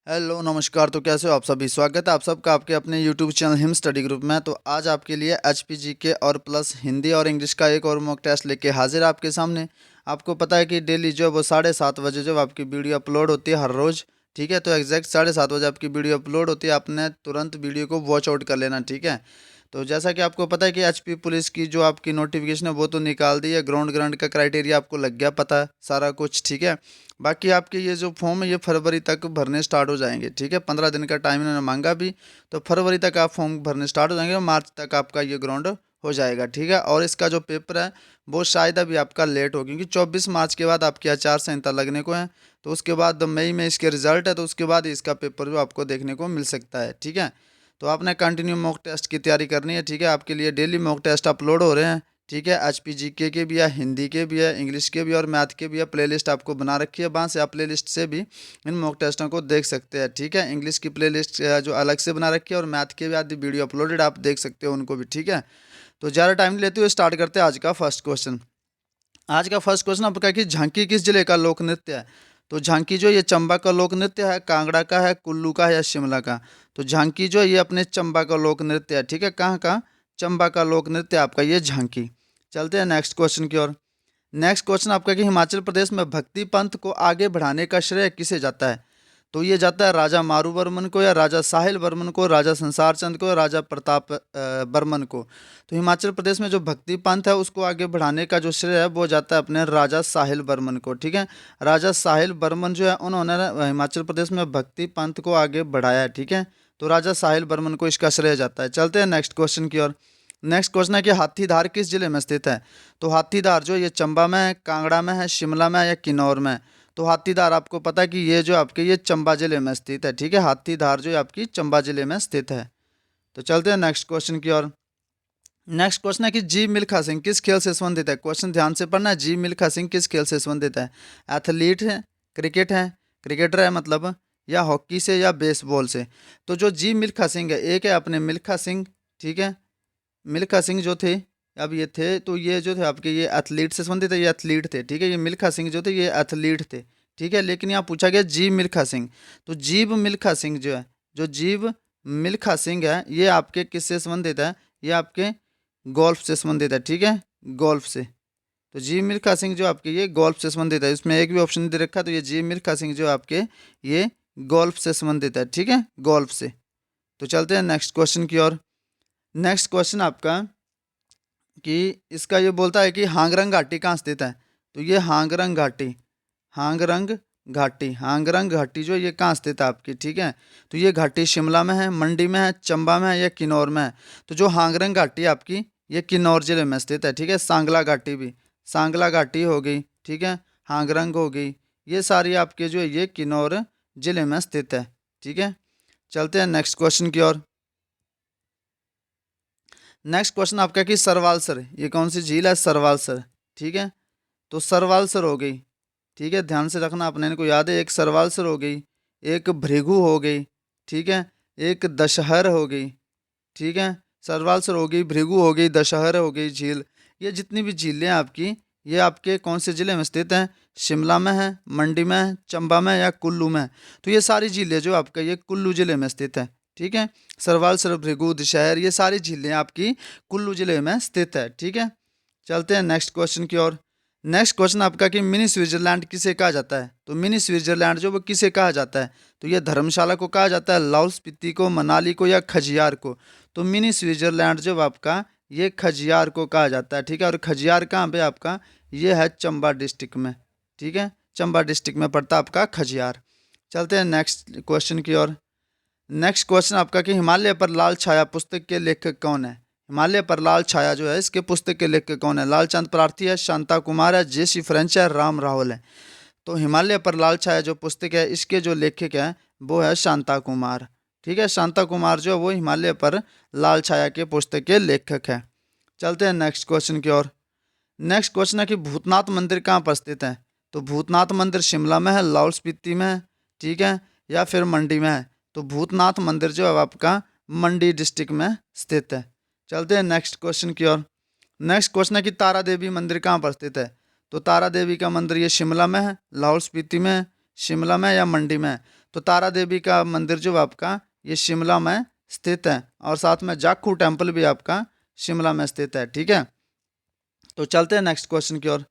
Hello नमस्कार। तो कैसे हो आप सभी? स्वागत है आप सबका आपके अपने YouTube channel him study group में। तो आज आपके लिए एचपीजी के और प्लस हिंदी और इंग्लिश का एक और मॉक टेस्ट लेके हाजिर है आपके सामने। आपको पता है कि डेली जो है वो 7:30 बजे जब आपकी वीडियो अपलोड होती है हर रोज़, ठीक है। तो एग्जैक्ट 7:30 बजे आपकी वीडियो अपलोड होती है, आपने तुरंत वीडियो को वॉच आउट कर लेना, ठीक है। तो जैसा कि आपको पता है कि एचपी पुलिस की जो आपकी नोटिफिकेशन है वो तो निकाल दी है, ग्राउंड ग्रांट का क्राइटेरिया आपको लग गया पता सारा कुछ, ठीक है। बाकी आपके ये जो फॉर्म है ये फरवरी तक भरने स्टार्ट हो जाएंगे, ठीक है। 15 दिन का टाइम इन्होंने मांगा भी, तो फरवरी तक आप फॉर्म भरने स्टार्ट हो जाएंगे और मार्च तक आपका ये ग्राउंड हो जाएगा, ठीक है। और इसका जो पेपर है वो शायद अभी आपका लेट हो, क्योंकि 24 मार्च के बाद आपकी आचार संहिता लगने को है। तो उसके बाद मई में इसके रिजल्ट है, तो उसके बाद इसका पेपर जो आपको देखने को मिल सकता है, ठीक है। तो आपने कंटिन्यू मॉक टेस्ट की तैयारी करनी है, ठीक है। आपके लिए डेली मॉक टेस्ट अपलोड हो रहे हैं, ठीक है। एचपीजीके के भी है, हिंदी के भी है, इंग्लिश के भी और मैथ के भी है। प्लेलिस्ट आपको बना रखी है, वहाँ से आप प्लेलिस्ट से भी इन मॉक टेस्टों को देख सकते हैं, ठीक है। इंग्लिश की प्लेलिस्ट जो अलग से बना रखी है और मैथ के भी आदि वीडियो अपलोडेड आप देख सकते हो उनको भी, ठीक है। तो ज़्यादा टाइम नहीं लेते हुए स्टार्ट करते हैं आज का फर्स्ट क्वेश्चन। आज का फर्स्ट क्वेश्चन आपका कि झांकी किस जिले का लोक नृत्य है? तो झांकी जो ये चंबा का लोक नृत्य है, कांगड़ा का है, कुल्लू का है या शिमला का? तो झांकी जो ये अपने चंबा का लोक नृत्य है, ठीक है। कहाँ का? चंबा का लोक नृत्य आपका ये झांकी। चलते हैं नेक्स्ट क्वेश्चन की ओर। नेक्स्ट क्वेश्चन आपका कि हिमाचल प्रदेश में भक्ति पंथ को आगे बढ़ाने का श्रेय किसे जाता है? तो ये जाता है राजा मारू वर्मन को या राजा साहिल वर्मन को, राजा संसार चंद को या राजा प्रताप वर्मन को? तो हिमाचल प्रदेश में जो भक्ति पंथ है उसको आगे बढ़ाने का जो श्रेय है वो जाता है अपने राजा साहिल वर्मन को, ठीक है। राजा साहिल वर्मन जो है उन्होंने हिमाचल प्रदेश में भक्ति पंथ को आगे बढ़ाया है, ठीक है। तो राजा साहिल वर्मन को इसका श्रेय जाता है। चलते हैं नेक्स्ट क्वेश्चन की ओर। नेक्स्ट क्वेश्चन है कि हाथीधार किस जिले में स्थित है? तो हाथीधार जो ये चंबा में है, कांगड़ा में है, शिमला में है या किन्नौर में है? तो हाथीधार आपको पता है कि ये जो आपके ये चंबा जिले में स्थित है, ठीक है। हाथीधार जो आपकी चंबा जिले में स्थित है। तो चलते हैं नेक्स्ट क्वेश्चन की ओर। नेक्स्ट क्वेश्चन है कि जी मिल्खा सिंह किस खेल से संबंधित है? क्वेश्चन ध्यान से पढ़ना है। जी मिल्खा सिंह किस खेल से संबंधित है? एथलीट है, क्रिकेट है, क्रिकेटर है मतलब, या हॉकी से या बेसबॉल से? तो जो जी मिल्खा सिंह है, एक है अपने मिल्खा सिंह, ठीक है। मिल्खा सिंह जो थे, अब ये थे तो ये जो थे आपके ये एथलीट से संबंधित है, ये एथलीट थे, ठीक है। ये मिल्खा सिंह जो थे ये एथलीट थे, ठीक है। लेकिन यहाँ पूछा गया जीव मिल्खा सिंह। तो जीव मिल्खा सिंह जो है, जो जीव मिल्खा सिंह है ये आपके किससे संबंधित है? ये आपके गोल्फ से संबंधित है, ठीक है, गोल्फ से। तो जीव मिल्खा सिंह जो आपके ये गोल्फ से संबंधित है, इसमें एक भी ऑप्शन नहीं दे रखा, तो ये जीव मिल्खा सिंह जो आपके ये गोल्फ से संबंधित है, ठीक है, गोल्फ से। तो चलते हैं नेक्स्ट क्वेश्चन की ओर। नेक्स्ट क्वेश्चन आपका कि इसका ये बोलता है कि हांगरंग घाटी कहाँ स्थित है? तो ये हांगरंग घाटी, हांगरंग घाटी, हांगरंग घाटी जो ये कहाँ स्थित है आपकी, ठीक है। तो ये घाटी शिमला में है, मंडी में है, चंबा में है या किन्नौर में है? तो जो हांगरंग घाटी आपकी ये किन्नौर जिले में स्थित है, ठीक है। सांगला घाटी भी, सांगला घाटी हो गई, ठीक है, हांगरंग हो गई, ये सारी आपके जो है ये किन्नौर जिले में स्थित है, ठीक है। चलते हैं नेक्स्ट क्वेश्चन की ओर। नेक्स्ट क्वेश्चन आपका कि सरवालसर ये कौन सी झील है? सरवालसर, ठीक है। तो सरवालसर हो गई, ठीक है, ध्यान से रखना, अपने इनको याद है। एक सरवालसर हो गई, एक भृगु हो गई, ठीक है, एक दशहर हो गई, ठीक है। सरवालसर हो गई, भृगु हो गई, दशहर हो गई झील। ये जितनी भी झीलें आपकी ये आपके कौन से ज़िले में स्थित हैं? शिमला में है, मंडी में है, चंबा में या कुल्लू में? तो ये सारी झीलें जो आपका ये कुल्लू ज़िले में स्थित है, ठीक है। सरवालसर, भृगु, दशहर ये सारी झीलें आपकी कुल्लू ज़िले में स्थित है, ठीक है। चलते हैं नेक्स्ट क्वेश्चन की ओर। नेक्स्ट क्वेश्चन आपका कि मिनी स्विट्जरलैंड किसे कहा जाता है? तो मिनी स्विट्जरलैंड जो वो किसे कहा जाता है? तो ये धर्मशाला को कहा जाता है, लाहौल स्पीति को, मनाली को या खजियार को? तो मिनी स्विट्जरलैंड जो आपका ये खजियार को कहा जाता है, ठीक है। और खजियार कहाँ पे आपका? ये है चंबा डिस्ट्रिक्ट में, ठीक है, चंबा डिस्ट्रिक्ट में पड़ता है आपका खजियार। चलते हैं नेक्स्ट क्वेश्चन की ओर। नेक्स्ट क्वेश्चन आपका कि हिमालय पर लाल छाया पुस्तक के लेखक कौन है? हिमालय पर लाल छाया जो है इसके पुस्तक के लेखक कौन है? लालचंद प्रार्थी है, शांता कुमार है, जेसी फ्रेंच है, राम राहुल है? तो हिमालय पर लाल छाया जो पुस्तक है इसके जो लेखक हैं वो है शांता कुमार, ठीक है। शांता कुमार जो है वो हिमालय पर लाल छाया के पुस्तक के लेखक है। चलते हैं नेक्स्ट क्वेश्चन की ओर। नेक्स्ट क्वेश्चन है कि भूतनाथ मंदिर कहाँ पर स्थित है? तो भूतनाथ मंदिर शिमला में है, लाहौल स्पीति में है, ठीक है, या फिर मंडी में है? तो भूतनाथ मंदिर जो है आपका मंडी डिस्ट्रिक्ट में स्थित है। चलते हैं नेक्स्ट क्वेश्चन की ओर। नेक्स्ट क्वेश्चन है कि तारा देवी मंदिर कहाँ पर स्थित है? तो तारा देवी का मंदिर ये शिमला में है, लाहौल स्पीति में है, शिमला में या मंडी में है? तो तारा देवी का मंदिर जो आपका ये शिमला में स्थित है, और साथ में जाखू टेम्पल भी आपका शिमला में स्थित है। ठीक है, तो चलते हैं नेक्स्ट क्वेश्चन की ओर।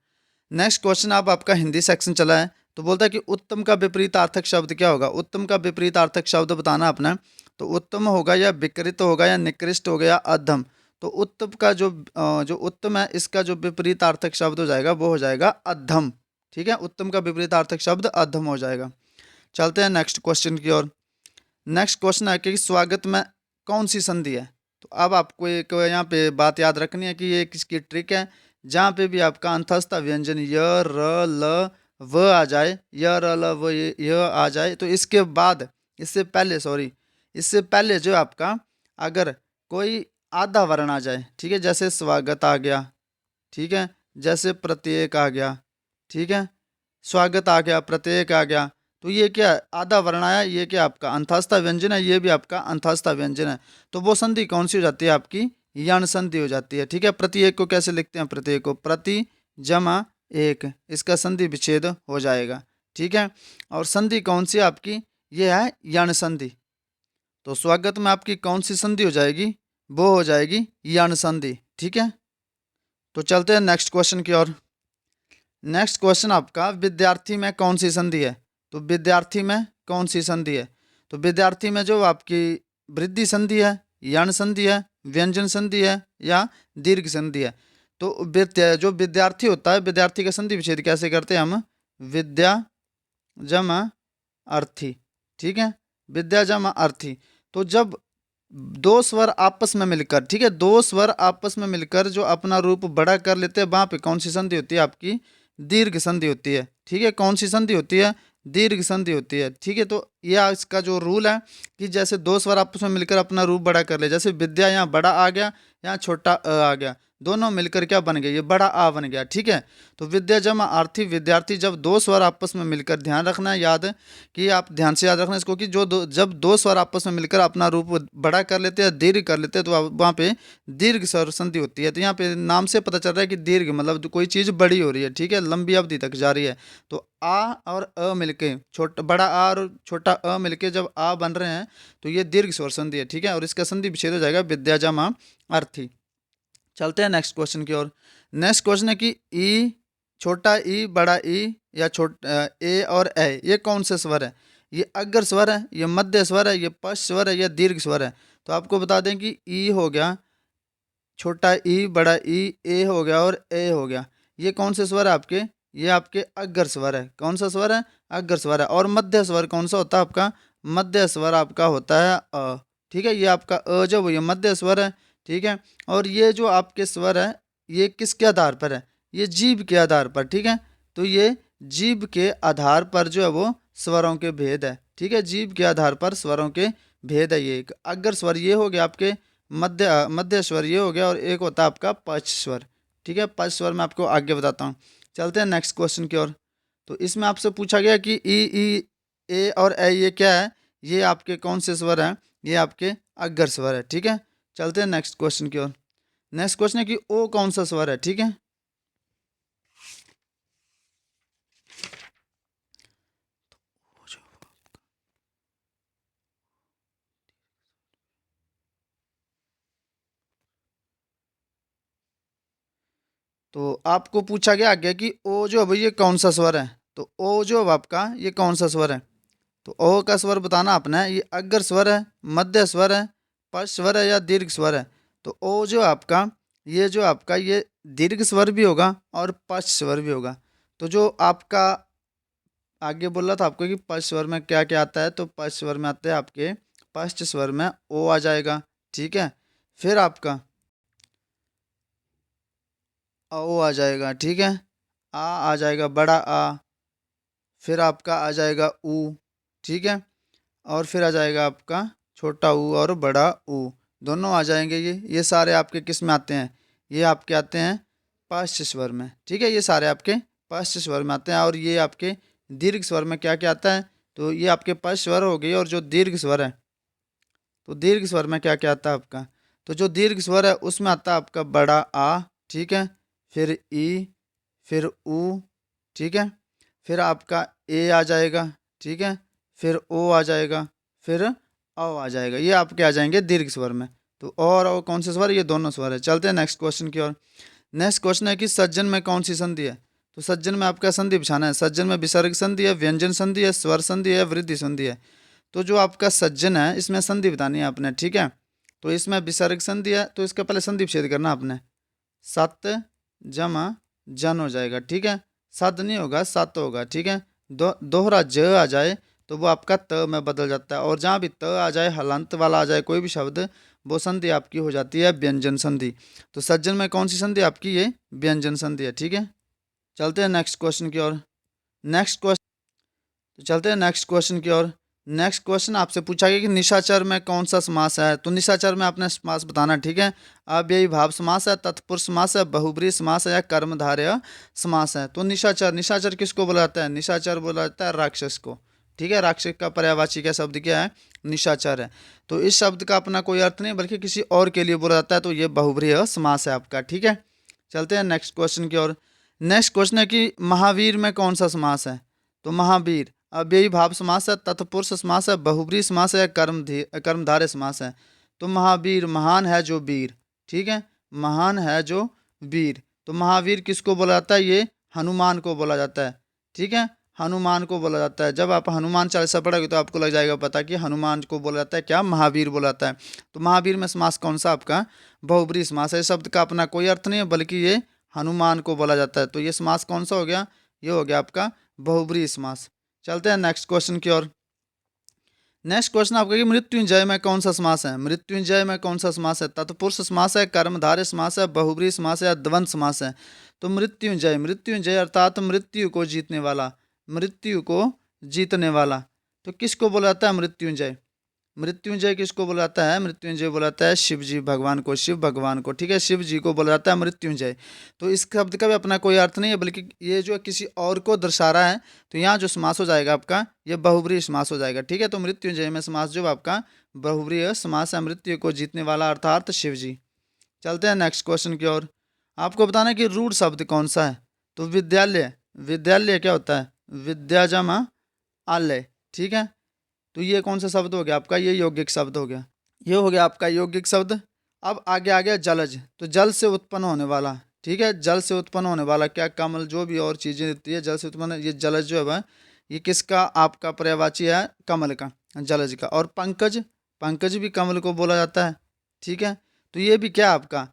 नेक्स्ट क्वेश्चन अब आपका हिंदी सेक्शन चला है, तो बोलता है कि उत्तम का विपरीतार्थक शब्द क्या होगा। उत्तम का विपरीतार्थक शब्द बताना अपना, तो उत्तम होगा या विकृत होगा या निकृष्ट होगा या अधम। तो उत्तम का जो उत्तम है, इसका जो विपरीतार्थक शब्द हो जाएगा वो हो जाएगा अधम। ठीक है, उत्तम का विपरीतार्थक शब्द अधम हो जाएगा। चलते हैं नेक्स्ट क्वेश्चन की ओर। नेक्स्ट क्वेश्चन है कि स्वागत में कौन सी संधि है। तो अब आपको एक यहाँ पे बात याद रखनी है कि ये किसकी ट्रिक है, जहाँ पे भी आपका अंतस्थ व्यंजन य र ल व आ जाए, य र ल व य आ जाए, तो इसके बाद इससे पहले जो आपका अगर कोई आधा वर्ण आ जाए, ठीक है, जैसे स्वागत आ गया, ठीक है, जैसे प्रत्येक आ गया, ठीक है, स्वागत आ गया, प्रत्येक आ गया, तो ये क्या है? आधा वर्ण आया, ये क्या आपका अंतस्थ व्यंजन है, ये भी आपका अंतस्थ व्यंजन है। तो वो संधि कौन सी हो जाती है आपकी, यण संधि हो जाती है। ठीक है, प्रत्येक को कैसे लिखते हैं, प्रत्येक को प्रति जमा एक, इसका संधि विच्छेद हो जाएगा। ठीक है, और संधि कौन सी आपकी, ये है यण संधि। तो स्वागत में आपकी कौन सी संधि हो जाएगी, वो हो जाएगी यण संधि। ठीक है, तो चलते हैं नेक्स्ट क्वेश्चन की ओर। नेक्स्ट क्वेश्चन आपका विद्यार्थी में कौन सी संधि है। तो विद्यार्थी में कौन सी संधि है, तो विद्यार्थी में जो आपकी वृद्धि संधि है, यण संधि है, व्यंजन संधि है या दीर्घ संधि है। तो जो विद्यार्थी होता है, विद्यार्थी का संधि विच्छेद कैसे करते हैं हम, विद्या जमा अर्थी। ठीक है, विद्या जमा अर्थी। तो जब दो स्वर आपस में मिलकर, ठीक है, दो स्वर आपस में मिलकर जो अपना रूप बड़ा कर लेते हैं, वहां पे कौन सी संधि होती है आपकी, दीर्घ संधि होती है। ठीक है, कौन सी संधि होती है, दीर्घ संधि होती है। ठीक है, तो यह इसका जो रूल है कि जैसे दो स्वर आपस में मिलकर अपना रूप बड़ा कर ले, जैसे विद्या यहाँ बड़ा आ गया, यहाँ छोटा अ आ गया, दोनों मिलकर क्या बन गया, ये बड़ा आ बन गया। ठीक है, तो विद्या जमा आर्थी विद्यार्थी, जब दो स्वर आपस में मिलकर, ध्यान रखना है, याद है कि आप ध्यान से याद रखना इसको, कि जब दो स्वर आपस में मिलकर अपना रूप बड़ा कर लेते हैं, दीर्घ कर लेते हैं, तो वहाँ पे दीर्घ स्वर संधि होती है। तो यहाँ पे नाम से पता चल रहा है कि दीर्घ मतलब तो कोई चीज़ बड़ी हो रही है, ठीक है, लंबी अवधि तक जा रही है। तो आ और अ मिलके, छोटा बड़ा आ और छोटा अ मिलके जब आ बन रहे हैं, तो ये दीर्घ स्वर संधि है। ठीक है, और इसका संधि विच्छेद हो जाएगा विद्या जमा अर्थी। चलते हैं नेक्स्ट क्वेश्चन की ओर। नेक्स्ट क्वेश्चन है कि ई, छोटा ई, बड़ा ई या ए और ए, ये कौन से स्वर है। ये अग्र स्वर है, ये मध्य स्वर है, ये पश्च स्वर है, या दीर्घ स्वर है। तो आपको बता दें कि ई हो गया, छोटा ई, बड़ा ई, ए हो गया और ए हो गया, ये कौन से स्वर है आपके, ये आपके अग्र स्वर है। कौन सा स्वर है, अग्र स्वर है। और मध्य स्वर कौन सा होता है आपका, मध्य स्वर आपका होता है अ। ठीक है, ये आपका अ जो ये मध्य स्वर है। ठीक है, और ये जो आपके स्वर है, ये किसके आधार पर है, ये जीभ के आधार पर। ठीक है, तो ये जीभ के आधार पर जो है वो स्वरों के भेद है। ठीक है, जीभ के आधार पर स्वरों के भेद है। ये एक अग्र स्वर ये हो गया आपके, मध्य स्वर ये हो गया, और एक होता है आपका पश्च स्वर। ठीक है, पश्च स्वर मैं आपको आगे बताता हूँ। चलते हैं नेक्स्ट क्वेश्चन की ओर। तो इसमें आपसे पूछा गया कि ई, ए और ए ये क्या है, ये आपके कौन से स्वर हैं, ये आपके अग्र स्वर है। ठीक है, चलते हैं नेक्स्ट क्वेश्चन की ओर। नेक्स्ट क्वेश्चन है कि ओ कौन सा स्वर है। ठीक है, तो आपको पूछा गया आगे कि ओ जो अब ये कौन सा स्वर है। तो ओ जो अब आपका ये कौन सा स्वर है, तो ओ का स्वर बताना आपने, ये अग्र स्वर है, मध्य स्वर है, पश्च स्वर है या दीर्घ स्वर है। तो ओ जो आपका ये दीर्घ स्वर भी होगा और पश्च स्वर भी होगा। तो जो आपका आगे बोल रहा था आपको कि पश्च स्वर में क्या क्या आता है, तो पश्च स्वर में आते हैं आपके, पश्च स्वर में ओ आ जाएगा। ठीक है, फिर आपका ओ आ जाएगा। ठीक है, आ जाएगा, बड़ा आ, फिर आपका आ जाएगा ऊ। ठीक है, और फिर आ जाएगा आपका छोटा ऊ और बड़ा ऊ, दोनों आ जाएंगे। ये सारे आपके किस में आते हैं, ये आपके आते हैं पश्च स्वर में। ठीक है, ये सारे आपके पश्च स्वर में आते हैं। और ये आपके दीर्घ स्वर में क्या क्या आता है, तो ये आपके पश्च स्वर हो गई। और जो दीर्घ स्वर है, तो दीर्घ स्वर में क्या क्या आता है आपका, तो जो दीर्घ स्वर है उसमें आता है आपका बड़ा आ। ठीक है, फिर ई, फिर ऊ। ठीक है, फिर आपका ए आ जाएगा। ठीक है, फिर ओ आ जाएगा, फिर औ आ जाएगा। ये आपके आ जाएंगे दीर्घ स्वर में। तो ओ और औ कौन से स्वर? ये दोनों स्वर है। चलते हैं नेक्स्ट क्वेश्चन की ओर। नेक्स्ट क्वेश्चन है कि सज्जन में कौन सी संधि है? तो सज्जन में आपका संधि बिछाना है। सज्जन में विसर्ग संधि है, व्यंजन संधि है, स्वर संधि है, वृद्धि संधि है। तो जो आपका सज्जन है इसमें संधि बतानी है आपने, ठीक है। तो इसमें विसर्ग संधि है, तो इसका पहले संधि विच्छेद करना आपने। सत जमा जन हो जाएगा, ठीक है। सद नहीं होगा, सत होगा, ठीक है। दोहरा ज आ जाए तो वो आपका त में बदल जाता है, और जहाँ भी त आ जाए, हलंत वाला आ जाए कोई भी शब्द, वो संधि आपकी हो जाती है व्यंजन संधि। तो सज्जन में कौन सी संधि आपकी? ये व्यंजन संधि है, ठीक है। चलते हैं नेक्स्ट क्वेश्चन की ओर। नेक्स्ट क्वेश्चन तो चलते हैं नेक्स्ट क्वेश्चन की ओर। नेक्स्ट क्वेश्चन आपसे पूछा गया कि निशाचर में कौन सा समास है? तो निशाचर में आपने समास बताना है, ठीक है। अव्ययी भाव समास है, तत्पुरुष समास है, बहुब्रीहि समास है, या कर्मधारय समास है। तो निशाचर, निशाचर किसको बोला जाता है? निशाचर बोला जाता है राक्षस को, ठीक है। राक्षस का पर्यायवाची का शब्द क्या है? निशाचर है। तो इस शब्द का अपना कोई अर्थ नहीं बल्कि किसी और के लिए बोला जाता है, तो ये बहुब्रीहि समास है आपका, ठीक है। चलते हैं नेक्स्ट क्वेश्चन की ओर। नेक्स्ट क्वेश्चन है कि महावीर में कौन सा समास है? तो महावीर अव्ययी भाव समास है, तत्पुरुष समास है, बहुब्रीहि समास है, या कर्मधारय समास है। तो महावीर, महान है जो वीर, ठीक है। महान है जो वीर। तो महावीर किसको बोला जाता है? ये हनुमान को बोला जाता है, ठीक है। हनुमान को बोला जाता है। जब आप हनुमान चालीसा पढ़ोगे तो आपको लग जाएगा पता कि हनुमान को बोला जाता है क्या? महावीर बोला जाता है। तो महावीर में समास कौन सा आपका? बहुब्रीहि समास है। इस शब्द का अपना कोई अर्थ नहीं है बल्कि ये हनुमान को बोला जाता है। तो ये समास कौन सा हो गया? ये हो गया आपका बहुब्रीहि समास। चलते हैं नेक्स्ट क्वेश्चन की ओर। नेक्स्ट क्वेश्चन आपका कि मृत्युंजय में कौन सा समास है? मृत्युंजय में कौन सा समास है? तत्पुरुष समास है, कर्मधारय समास है, बहुब्रीहि समास है, या द्वंद्व समास है। तो मृत्युंजय, मृत्युंजय अर्थात मृत्यु को जीतने वाला, मृत्यु को जीतने वाला। तो किसको बोला जाता है मृत्युंजय? मृत्युंजय किसको बोला जाता है? मृत्युंजय बोला जाता है शिव जी भगवान को, शिव भगवान को, ठीक है। शिव जी को बोला जाता है मृत्युंजय। तो इस शब्द का भी अपना कोई अर्थ नहीं है बल्कि ये जो किसी और को दर्शा रहा है। तो यहाँ जो समास हो जाएगा आपका, ये बहुब्रीहि समास हो जाएगा, ठीक है। तो मृत्युंजय में समास जो आपका बहुब्रीहि समास है, मृत्यु को जीतने वाला अर्थात शिव जी। चलते हैं नेक्स्ट क्वेश्चन की ओर। आपको बताना है कि रूढ़ शब्द कौन सा है? तो विद्यालय, विद्यालय क्या होता है? विद्या जमा आलय, ठीक है। तो ये कौन सा शब्द हो गया आपका? ये यौगिक शब्द हो गया। ये हो गया आपका यौगिक शब्द। अब आगे आ गया जलज। तो जल से उत्पन्न होने वाला, ठीक है। जल से उत्पन्न होने वाला क्या? कमल, जो भी और चीज़ें रहती है जल से उत्पन्न, ये जलज जो है वह, ये किसका आपका पर्यायवाची है? कमल का, जलज का। और पंकज, पंकज भी कमल को बोला जाता है, ठीक है। तो ये भी क्या आपका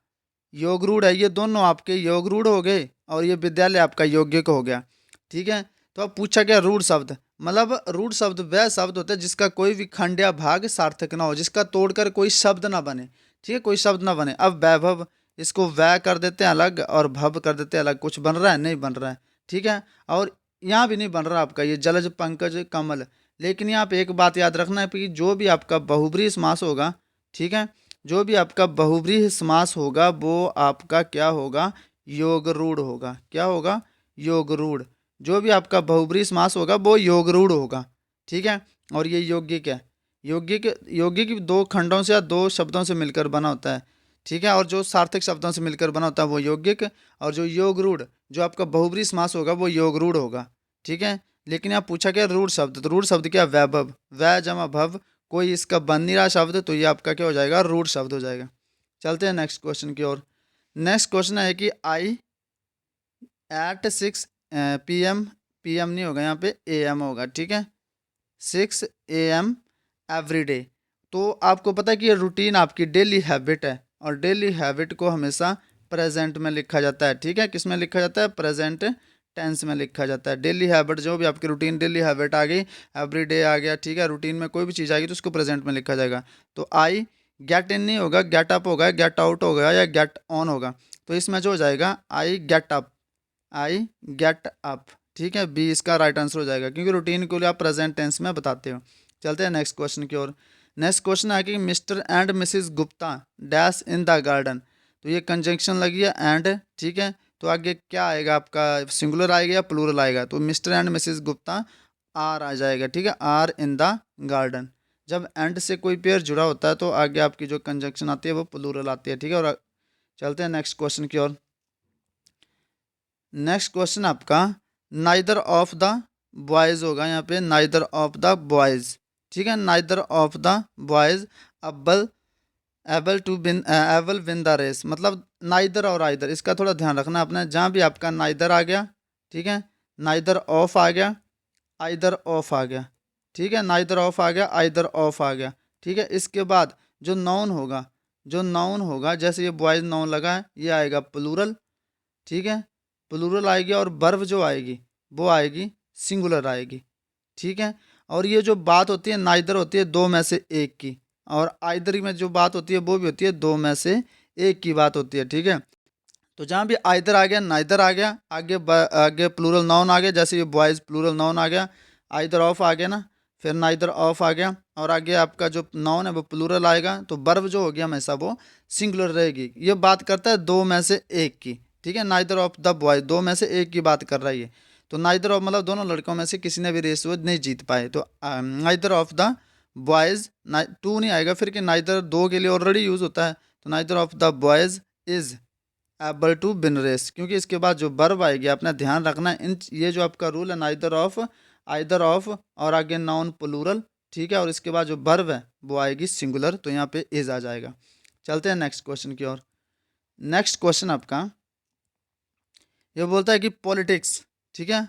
योग रूढ़ है। ये दोनों आपके योग रूढ़ हो गए, और ये विद्यालय आपका यौगिक हो गया, ठीक है। तो अब पूछा गया रूढ़ शब्द, मतलब रूढ़ शब्द वह शब्द होता है जिसका कोई भी खंड या भाग सार्थक ना हो, जिसका तोड़कर कोई शब्द ना बने, ठीक है, कोई शब्द ना बने। अब वैभव, इसको वै कर देते हैं अलग और भव कर देते हैं अलग। कुछ बन रहा है? नहीं बन रहा है, ठीक है। और यहाँ भी नहीं बन रहा आपका ये जलज, पंकज, कमल। लेकिन यहाँ पे एक बात याद रखना है कि जो भी आपका बहुब्रीहि समास होगा, ठीक है, जो भी आपका बहुब्रीहि समास होगा वो आपका क्या होगा? योग रूढ़ होगा। क्या होगा? योग रूढ़। जो भी आपका बहुब्रीहि समास होगा वो योग रूढ़ होगा, ठीक है। और ये यौगिक है। यौगिक, यौगिक दो खंडों से या दो शब्दों से मिलकर बना होता है, ठीक है। और जो सार्थक शब्दों से मिलकर बना होता है वो यौगिक। और जो योग रूढ़, जो आपका बहुब्रीहि समास होगा वो योग रूढ़ होगा, ठीक है। लेकिन यहाँ पूछा गया रूढ़ शब्द, तो रूढ़ शब्द क्या? वैभव, वै जमा भव, कोई इसका बन नहीं रहा शब्द, तो ये आपका क्या हो जाएगा? रूढ़ शब्द हो जाएगा। चलते हैं नेक्स्ट क्वेश्चन की ओर। नेक्स्ट क्वेश्चन है कि आई एट 6 PM, PM नहीं होगा यहाँ पे, AM होगा, ठीक है। 6 AM एवरी डे। तो आपको पता है कि ये रूटीन आपकी डेली हैबिट है, और डेली हैबिट को हमेशा प्रेजेंट में लिखा जाता है, ठीक है। किस में लिखा जाता है? प्रेजेंट टेंस में लिखा जाता है। डेली हैबिट, जो भी आपकी रूटीन डेली हैबिट आ गई, एवरी डे आ गया, ठीक है। रूटीन में कोई भी चीज़ आएगी तो उसको प्रेजेंट में लिखा जाएगा। तो आई गेट इन नहीं होगा, गेट अप होगा, गेट आउट होगा, या गेट ऑन होगा। तो इसमें जो हो जाएगा I get up, I get up, ठीक है। बी इसका राइट आंसर हो जाएगा, क्योंकि रूटीन को लिए आप प्रेजेंट टेंस में बताते हो। चलते हैं नेक्स्ट क्वेश्चन की ओर। नेक्स्ट क्वेश्चन है कि mister and missus Gupta dash in the garden. तो ये कंजंक्शन लगी है एंड, ठीक है। तो आगे क्या आएगा आपका? सिंगुलर आएगा या प्लूरल आएगा? तो mister and missus Gupta are आ जाएगा, ठीक है। Are in the garden. जब एंड से कोई पेयर जुड़ा होता है तो आगे आपकी जो कंजंक्शन आती है वो प्लूरल आती है, ठीक है। और चलते हैं नेक्स्ट क्वेश्चन की ओर। नेक्स्ट क्वेश्चन आपका नाइदर ऑफ द बॉयज़ होगा यहाँ पे, नाइदर ऑफ द बॉयज़, ठीक है, नाइदर ऑफ द बॉयज़ अब्बल एबल विन द रेस, मतलब नाइदर और आइदर, इसका थोड़ा ध्यान रखना अपने, जहाँ भी आपका नाइदर आ गया, ठीक है, नाइदर ऑफ आ गया, आइदर ऑफ आ गया, ठीक है, नाइदर ऑफ आ गया, आइदर ऑफ आ गया, ठीक है, इसके बाद जो नाउन होगा, जो नाउन होगा, जैसे ये बॉयज़ नाउन लगा है, ये आएगा प्लूरल, ठीक है, प्लूरल आएगी, और वर्ब जो आएगी वो आएगी सिंगुलर आएगी, ठीक है। और ये जो बात होती है नाइदर होती है दो में से एक की, और आइदर में जो बात होती है वो भी होती है दो में से एक की बात होती है, ठीक है। तो जहाँ भी आइदर आ गया, नाइदर आ गया, आगे आगे प्लूरल नाउन आ गया, जैसे ये बॉयज़ प्लूरल नाउन आ गया, आइदर ऑफ आ गया ना, फिर नाइदर ऑफ आ गया, और आगे आपका जो नाउन है वो प्लूरल आएगा, तो वर्ब जो हो गया हमेशा वो सिंगुलर रहेगी। ये बात करता है दो में से एक की, ठीक है, नाइदर ऑफ द बॉयज, दो में से एक की बात कर रहा है ये, तो नाइदर ऑफ मतलब दोनों लड़कों में से किसी ने भी रेस वो नहीं जीत पाए, तो neither of the boys, to नहीं आएगा फिर, कि नाइदर दो के लिए ऑलरेडी यूज़ होता है, तो neither of the boys is able to win race, क्योंकि इसके बाद जो वर्ब आएगी अपना ध्यान रखना, इन ये जो आपका रूल है नाइदर ऑफ, आइदर ऑफ, और आगे नाउन प्लूरल, ठीक है, और इसके बाद जो वर्ब है वो आएगी सिंगुलर, तो यहाँ पे इज आ जाएगा। चलते हैं नेक्स्ट क्वेश्चन की ओर। नेक्स्ट क्वेश्चन आपका ये बोलता है कि पॉलिटिक्स, ठीक है,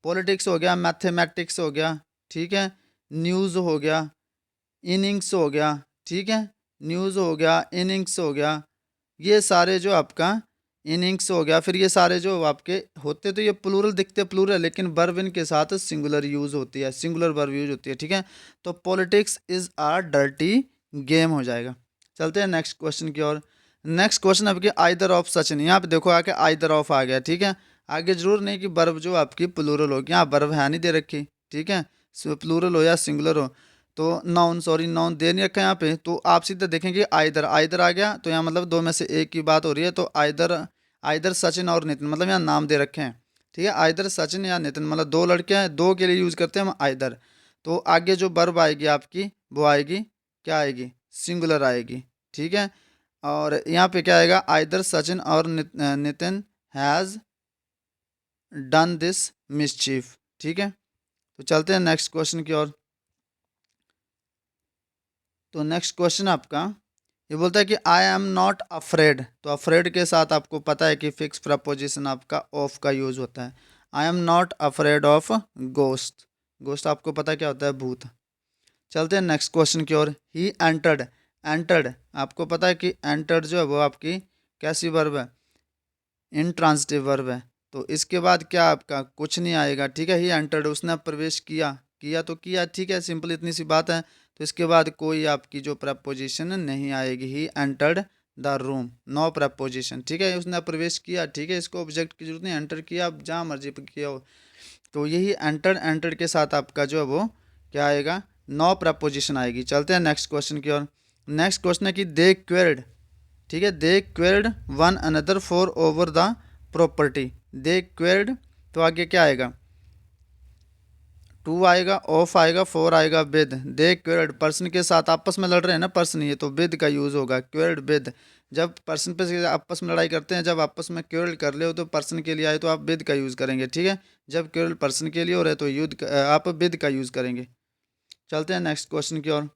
पॉलिटिक्स हो गया, मैथमेटिक्स हो गया, ठीक है, न्यूज़ हो गया, इनिंग्स हो गया, ठीक है, न्यूज़ हो गया, इनिंग्स हो गया, ये सारे जो आपका इनिंग्स हो गया, फिर ये सारे जो आपके होते तो ये प्लूरल दिखते प्लूरल, लेकिन वर्ब इनके साथ सिंगुलर यूज़ होती है, सिंगुलर वर्ब यूज होती है, ठीक है। तो politics is a dirty game हो जाएगा। चलते हैं नेक्स्ट क्वेश्चन की ओर। नेक्स्ट क्वेश्चन आपकी आइदर ऑफ सचिन, यहाँ पे देखो आके आइदर ऑफ आ गया, ठीक है, आगे जरूर नहीं कि वर्ब जो आपकी प्लूरल हो, यहाँ वर्ब है नहीं दे रखी, ठीक है, प्लूरल हो या सिंगुलर हो, तो नाउन, सॉरी नाउन दे नहीं रखा यहाँ पे, तो आप सीधे देखेंगे आइदर, आइदर आ गया, तो यहाँ मतलब दो में से एक की बात हो रही है, तो आइदर, आइदर सचिन और नितिन, मतलब यहाँ नाम दे रखे हैं, ठीक है, आइदर सचिन या नितिन, मतलब दो लड़के हैं, दो के लिए यूज़ करते हैं हम आइदर, तो आगे जो वर्ब आएगी आपकी वो आएगी, क्या आएगी, सिंगुलर आएगी, ठीक है। और यहाँ पे क्या आएगा, आइदर सचिन और Nitin has done this mischief, ठीक है। तो चलते हैं नेक्स्ट क्वेश्चन की ओर। तो नेक्स्ट क्वेश्चन आपका ये बोलता है कि आई एम नॉट अफ्रेड, तो अफ्रेड के साथ आपको पता है कि फिक्स प्रपोजिशन आपका ऑफ का यूज़ होता है, I am not afraid of ghost, ghost आपको पता क्या होता है, भूत। चलते हैं नेक्स्ट क्वेश्चन की ओर। ही एंटर्ड, एंटर्ड आपको पता है कि एंटर्ड जो है वो आपकी कैसी वर्ब है, इंट्रांसिटिव वर्ब है, तो इसके बाद क्या आपका कुछ नहीं आएगा, ठीक है, ही एंटर्ड उसने प्रवेश किया, किया तो किया, ठीक है, सिंपल इतनी सी बात है, तो इसके बाद कोई आपकी जो प्रपोजिशन नहीं आएगी, he entered the room, no preposition, ठीक है, उसने प्रवेश किया, ठीक है, इसको ऑब्जेक्ट की जरूरत नहीं, एंटर किया, आप जहाँ मर्जी पर किया हो, तो यही एंटर्ड, एंटर्ड के साथ आपका जो है वो क्या आएगा, नो प्रपोजिशन आएगी। चलते हैं नेक्स्ट क्वेश्चन की ओर। नेक्स्ट क्वेश्चन है कि दे क्वेर्ड, ठीक है, they quarrelled one another for over the property, they quarrelled, तो आगे क्या आएगा, टू आएगा, ऑफ आएगा, फोर आएगा, विद, दे क्वेर्ड पर्सन के साथ आपस में लड़ रहे हैं ना पर्सन, ये तो विद का यूज़ होगा, क्वेर्ड विद, जब पर्सन पे आपस में लड़ाई करते हैं, जब आपस में क्वेर्ड कर ले हो तो पर्सन के लिए आए तो आप विद का यूज़ करेंगे, ठीक है, जब क्वेर्ड पर्सन के लिए हो रहे तो आप विद का यूज़ करेंगे। चलते हैं नेक्स्ट क्वेश्चन की ओर।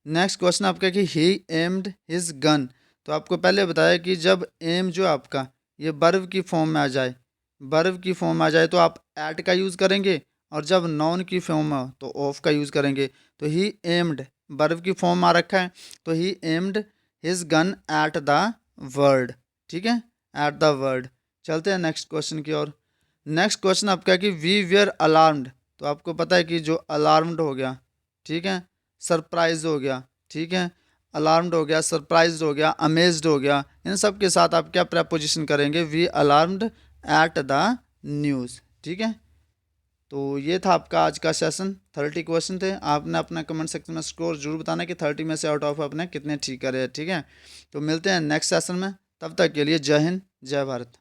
नेक्स्ट क्वेश्चन आपका कि ही एम्ड हिज गन, तो आपको पहले बताया कि जब एम जो आपका ये वर्ब की फॉर्म में आ जाए, वर्ब की फॉर्म में आ जाए तो आप एट का यूज़ करेंगे, और जब नाउन की फॉर्म में हो तो ऑफ का यूज़ करेंगे, तो ही एम्ड वर्ब की फॉर्म में आ रखा है, तो he aimed his gun at the word, ठीक है, एट द वर्ड। चलते हैं नेक्स्ट क्वेश्चन की ओर। नेक्स्ट क्वेश्चन आपका है कि वी वेयर अलार्म्ड, तो आपको पता है कि जो अलार्म्ड हो गया, ठीक है, सरप्राइज हो गया, ठीक है, अलार्म्ड हो गया, सरप्राइज्ड हो गया, अमेज्ड हो गया, इन सब के साथ आप क्या प्रपोजिशन करेंगे, we alarmed at the news, ठीक है। तो ये था आपका आज का सेशन, 30 क्वेश्चन थे, आपने अपना कमेंट सेक्शन में स्कोर जरूर बताना कि 30 में से आउट ऑफ आपने कितने ठीक करे, ठीक है। तो मिलते हैं नेक्स्ट सेशन में, तब तक के लिए जय हिंद, जय भारत।